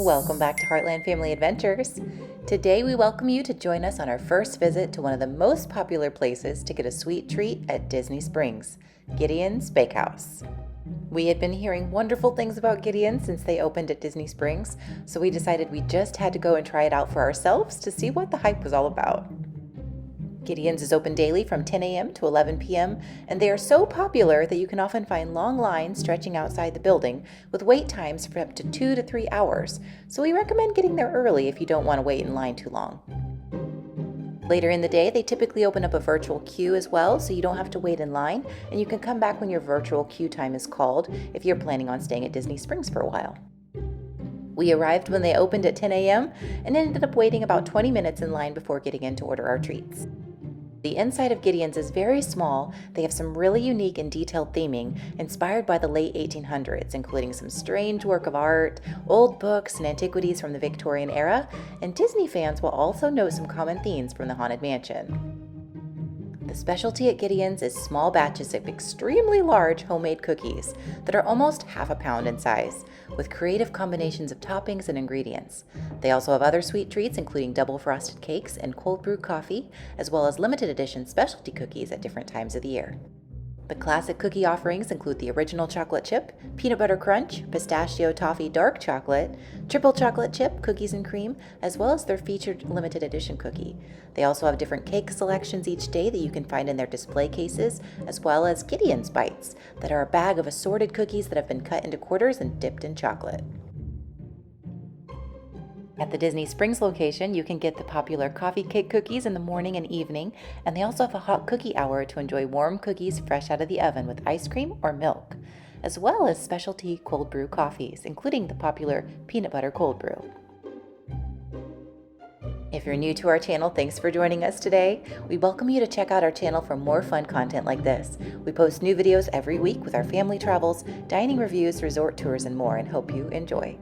Welcome back to Heartland Family Adventures. Today we welcome you to join us on our first visit to one of the most popular places to get a sweet treat at Disney Springs, Gideon's Bakehouse. We had been hearing wonderful things about Gideon since they opened at Disney Springs, so we decided we just had to go and try it out for ourselves to see what the hype was all about. Gideon's is open daily from 10 a.m. to 11 p.m., and they are so popular that you can often find long lines stretching outside the building with wait times for up to 2 to 3 hours, so we recommend getting there early if you don't want to wait in line too long. Later in the day, they typically open up a virtual queue as well, so you don't have to wait in line, and you can come back when your virtual queue time is called if you're planning on staying at Disney Springs for a while. We arrived when they opened at 10 a.m. and ended up waiting about 20 minutes in line before getting in to order our treats. The inside of Gideon's is very small. They have some really unique and detailed theming inspired by the late 1800s, including some strange work of art, old books, and antiquities from the Victorian era, and Disney fans will also note some common themes from the Haunted Mansion. The specialty at Gideon's is small batches of extremely large homemade cookies that are almost half a pound in size, with creative combinations of toppings and ingredients. They also have other sweet treats, including double frosted cakes and cold brew coffee, as well as limited edition specialty cookies at different times of the year. The classic cookie offerings include the original chocolate chip, peanut butter crunch, pistachio toffee dark chocolate, triple chocolate chip, cookies and cream, as well as their featured limited edition cookie. They also have different cake selections each day that you can find in their display cases, as well as Gideon's Bites, that are a bag of assorted cookies that have been cut into quarters and dipped in chocolate. At the Disney Springs location, you can get the popular coffee cake cookies in the morning and evening, and they also have a hot cookie hour to enjoy warm cookies fresh out of the oven with ice cream or milk, as well as specialty cold brew coffees, including the popular peanut butter cold brew. If you're new to our channel, thanks for joining us today. We welcome you to check out our channel for more fun content like this. We post new videos every week with our family travels, dining reviews, resort tours, and more, and hope you enjoy.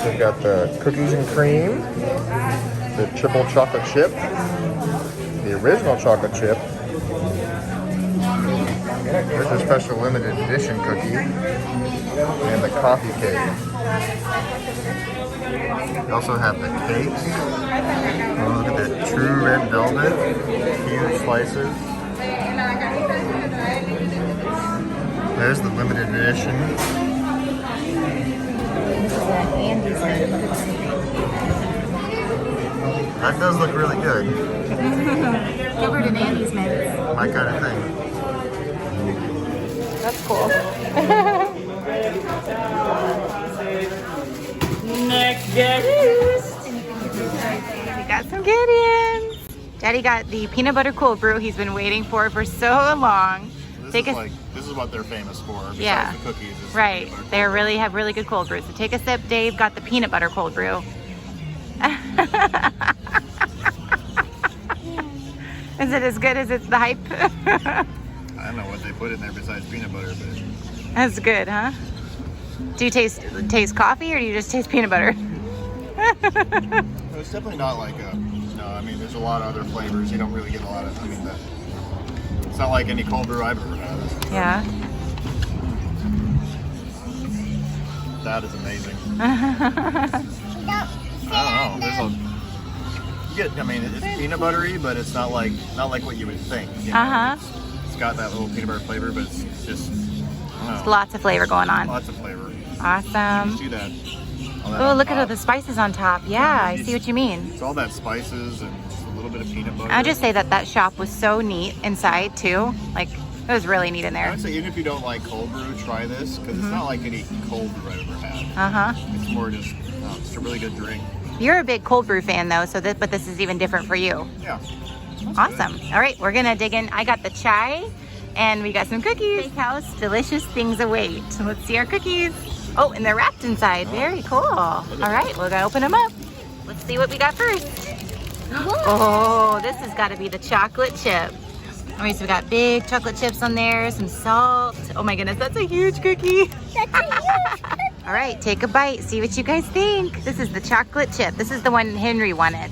We've got the cookies and cream, the triple chocolate chip, the original chocolate chip. There's a special limited edition cookie, and the coffee cake. We also have the cakes. Oh, look at that true red velvet, huge slices. There's the limited edition. That does look really good. Covered in Andy's mints. My kind of thing. That's cool. Next guest. We got some Gideons. Daddy got the peanut butter cold brew he's been waiting for so long. This is what they're famous for. Besides Yeah. the cookies. It's Right. the They really have really good cold brews. So take a sip. Dave got the peanut butter cold brew. Is it as good as it's the hype? I don't know what they put in there besides peanut butter, but That's good, huh? Do you taste coffee or do you just taste peanut butter? it's definitely not like a. No, I mean, there's a lot of other flavors. You don't really get a lot of. I mean, it's not like any cold brew I've ever had. Yeah. That is amazing. I don't know. I mean, it's peanut buttery, but it's not like what you would think. You know? It's got that little peanut butter flavor, but it's just. I don't know. Lots of flavor going on. Lots of flavor. Awesome. You see that? Oh, look at all the spices on top. Yeah, I see what you mean. It's all that spices and just a little bit of peanut butter. I'll just say that shop was so neat inside too. Like, it was really neat in I there. would say even if you don't like cold brew, try this because it's not like any cold brew I've ever had. It's more just it's a really good drink. You're a big cold brew fan though, but this is even different for you. Yeah. Awesome. All right, we're gonna dig in. I got the chai, And we got some cookies. Bakehouse, delicious things await. Let's see our cookies. Oh, and they're wrapped inside. Very cool. All right, we're gonna open them up. Let's see what we got first. Oh, this has got to be the chocolate chip. All right, so we got big chocolate chips on there, some salt. Oh my goodness, that's a huge cookie. That's a huge cookie. All right, take a bite. See what you guys think. This is the chocolate chip. This is the one Henry wanted.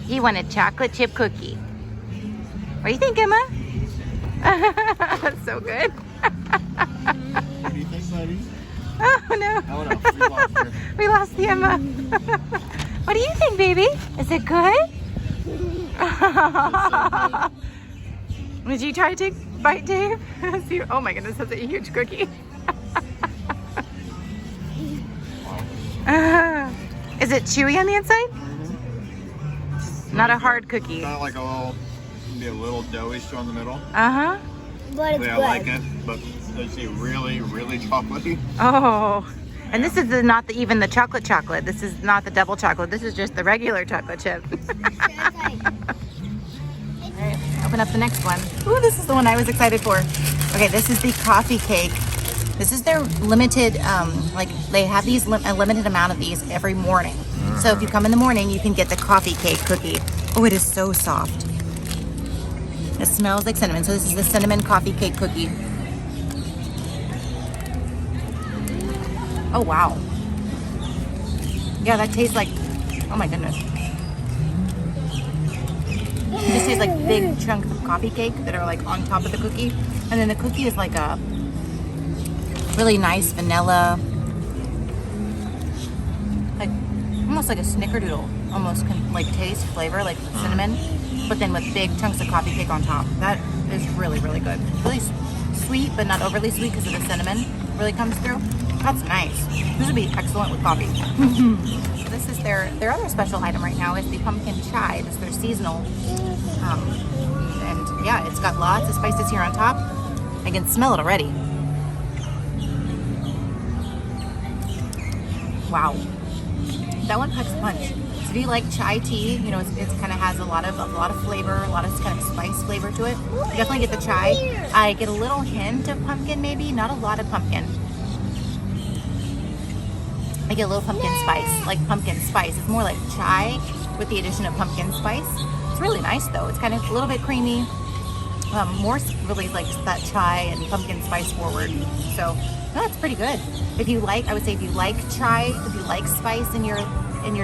He wanted chocolate chip cookie. What do you think, Emma? That's so good. What do you think, buddy? Oh no. Oh no, we lost her. We lost the Emma. What do you think, baby? Is it good? Did you try to take a bite, Dave? See, oh my goodness, that's a huge cookie. Is it chewy on the inside? Not a hard cookie. Kind of like a little doughy still in the middle. Uh-huh. But it's Yeah, I like it, but it's really, really chocolatey. Oh. And this is not even the chocolate. This is not the double chocolate. This is just the regular chocolate chip. Alright, open up the next one. Ooh, this is the one I was excited for. Okay, this is the coffee cake. This is their limited, like they have these a limited amount of these every morning. So if you come in the morning, you can get the coffee cake cookie. Oh, it is so soft. It smells like cinnamon. So this is the cinnamon coffee cake cookie. Oh, wow. Yeah, that tastes like, oh my goodness. It just tastes like big chunks of coffee cake that are like on top of the cookie. And then the cookie is like a really nice vanilla, like almost like a snickerdoodle, almost like taste, flavor, like cinnamon, but then with big chunks of coffee cake on top. That is really, really good. Really sweet, but not overly sweet because of the cinnamon really comes through. That's nice. This would be excellent with coffee. This is their other special item right now is the pumpkin chai. This is their seasonal. And yeah, it's got lots of spices here on top. I can smell it already. Wow. That one packs a punch. So if you like chai tea, you know, it kind of has a lot of flavor, a lot of kind of spice flavor to it. You definitely get the chai. I get a little hint of pumpkin maybe, not a lot of pumpkin. I get a little pumpkin spice, like pumpkin spice. It's more like chai with the addition of pumpkin spice. It's really nice though. It's kind of a little bit creamy. More really like that chai and pumpkin spice forward. So no, it's pretty good. If you like, I would say if you like chai, if you like spice in your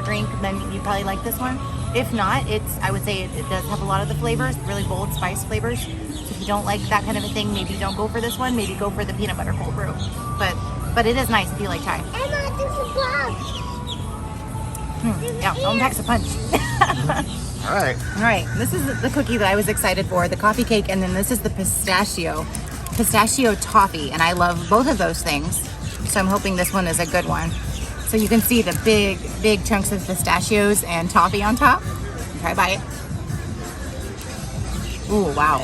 drink, then you probably like this one. If not, I would say it does have a lot of the flavors, really bold spice flavors. So if you don't like that kind of a thing, maybe don't go for this one. Maybe go for the peanut butter cold brew. But it is nice if you like chai. Emma, this is love. Yeah, one packs a punch. All right. All right, this is the cookie that I was excited for, the coffee cake, and then this is the pistachio toffee, and I love both of those things. So I'm hoping this one is a good one. So you can see the big chunks of pistachios and toffee on top. Try a bite. Ooh, wow.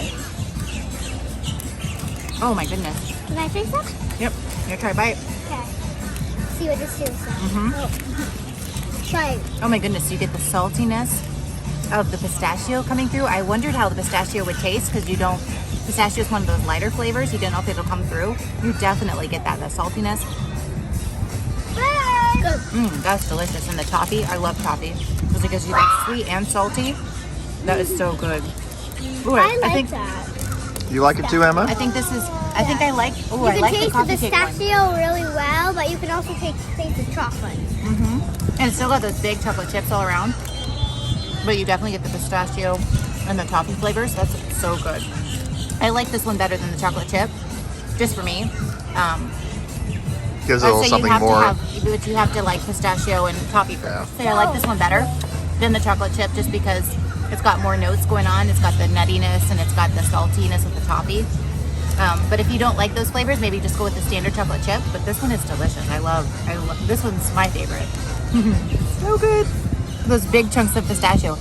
Oh my goodness. Can I taste that? Yep, here, try a bite. Okay. See what this is. Try it. Oh my goodness, you get the saltiness of the pistachio coming through. I wondered how the pistachio would taste because pistachio is one of those lighter flavors. You don't know if it'll come through. You definitely get that, the saltiness. Good. That's delicious. And the toffee, I love toffee because it gives you that sweet and salty. That is so good. Ooh, I like think that. You like it too, Emma? I think this is. I think I like. Oh, You I can like the taste coffee the cake one. pistachio really well, but you can also taste the chocolate. And it's still got those big chocolate chips all around. But you definitely get the pistachio and the toffee flavors. That's so good. I like this one better than the chocolate chip, just for me. Gives it a I'd little say something you more. you have to like pistachio and toffee first. So I like this one better than the chocolate chip just because it's got more notes going on. It's got the nuttiness and it's got the saltiness of the toffee. But if you don't like those flavors, maybe just go with the standard chocolate chip. But this one is delicious. I love this one's my favorite. So good. Those big chunks of pistachio.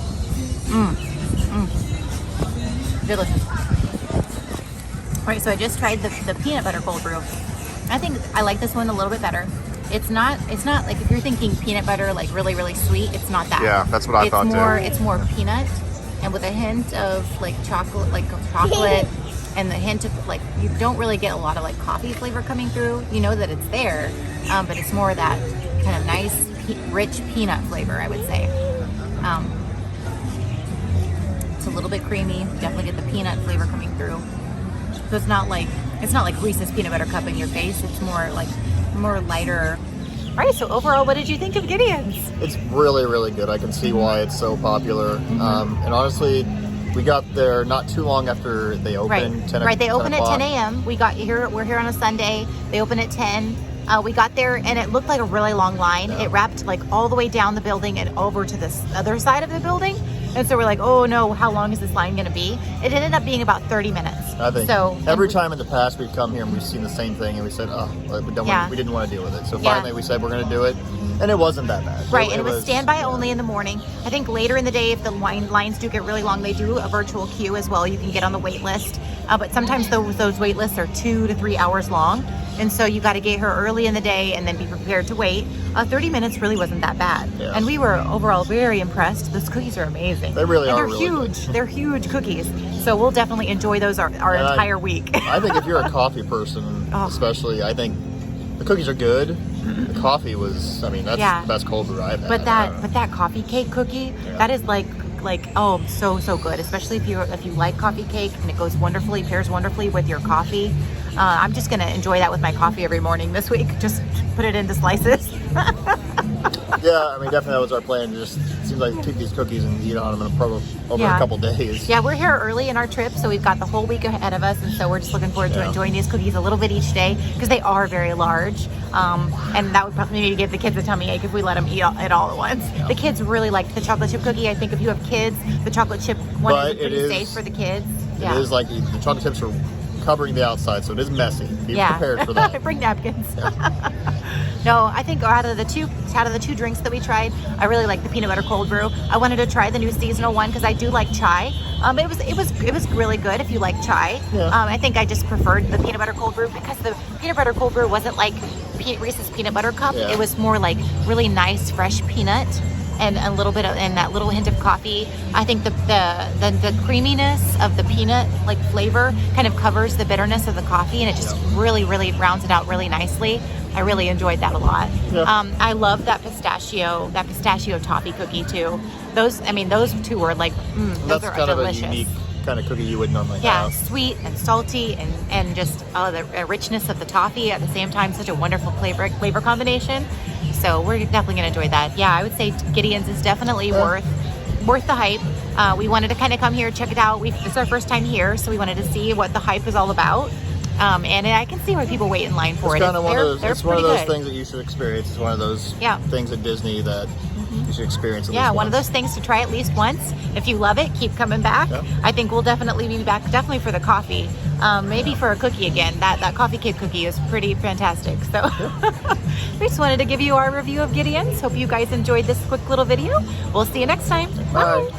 Delicious. All right, so I just tried the peanut butter cold brew. I think I like this one a little bit better. It's not like if you're thinking peanut butter like really, really sweet, it's not that. Yeah, that's what I thought too. It's more peanut and with a hint of like chocolate and the hint of like, you don't really get a lot of like coffee flavor coming through. You know that it's there, but it's more that kind of nice, rich peanut flavor, I would say. It's a little bit creamy. You definitely get the peanut flavor coming through. So it's not like Reese's peanut butter cup in your face. It's more lighter. All right, so overall, what did you think of Gideon's? It's really, really good. I can see why it's so popular. And honestly, we got there not too long after they opened. Right, they open at 10 a.m. We got here. We're here on a Sunday. They open at 10. We got there and it looked like a really long line. It wrapped like all the way down the building and over to this other side of the building. And so we're like, oh no, how long is this line going to be? It ended up being about 30 minutes. I think so. Every time in the past we've come here and we've seen the same thing and we said, oh, we didn't want to deal with it. So finally we said we're going to do it. And it wasn't that bad. Right, and it was standby only in the morning. I think later in the day, if the lines do get really long, they do a virtual queue as well. You can get on the wait list. But sometimes those wait lists are 2 to 3 hours long. And so you got to get here early in the day and then be prepared to wait. 30 minutes really wasn't that bad. Yeah. And we were overall very impressed. Those cookies are amazing. They really are. They're really huge. Good. They're huge cookies. So we'll definitely enjoy those our entire week. I think if you're a coffee person, especially, I think the cookies are good. The coffee was, I mean, that's the best cold brew I've had. But that coffee cake cookie, that is like so good, especially if you like coffee cake, and it pairs wonderfully with your coffee. I'm just gonna enjoy that with my coffee every morning this week. Just put it into slices. Yeah, I mean, definitely that was our plan. It just seems like take these cookies and eat on them over a couple days. Yeah, we're here early in our trip, so we've got the whole week ahead of us, and so we're just looking forward to enjoying these cookies a little bit each day because they are very large. And that would probably maybe give the kids a tummy ache if we let them eat it all at once. Yeah. The kids really liked the chocolate chip cookie. I think if you have kids, the chocolate chip one is pretty safe for the kids. It is like the chocolate chips are covering the outside, so it is messy. Be prepared for that. Bring napkins. Yeah. No, I think out of the two drinks that we tried, I really like the peanut butter cold brew. I wanted to try the new seasonal one because I do like chai. It was really good if you like chai. Yeah. I think I just preferred the peanut butter cold brew because the peanut butter cold brew wasn't like Reese's peanut butter cup. Yeah. It was more like really nice fresh peanut and a little bit of, and that little hint of coffee. I think the creaminess of the peanut like flavor kind of covers the bitterness of the coffee, and it just really rounds it out really nicely. I really enjoyed that a lot. Yeah. I love that pistachio toffee cookie too. Those two were like, those are kind delicious. Of a unique kind of cookie you wouldn't normally have. Yeah, sweet and salty and just the richness of the toffee at the same time. Such a wonderful flavor combination. So we're definitely going to enjoy that. Yeah, I would say Gideon's is definitely worth the hype. We wanted to kind of come here, check it out. It's our first time here, so we wanted to see what the hype is all about. And I can see why people wait in line for it. It's one of those things that you should experience. It's one of those things at Disney that you should experience at least once. One of those things to try at least once. If you love it, keep coming back. Yeah. I think we'll definitely be back, definitely for the coffee. Maybe for a cookie again. That coffee cake cookie is pretty fantastic. So we just wanted to give you our review of Gideon's. Hope you guys enjoyed this quick little video. We'll see you next time. Bye.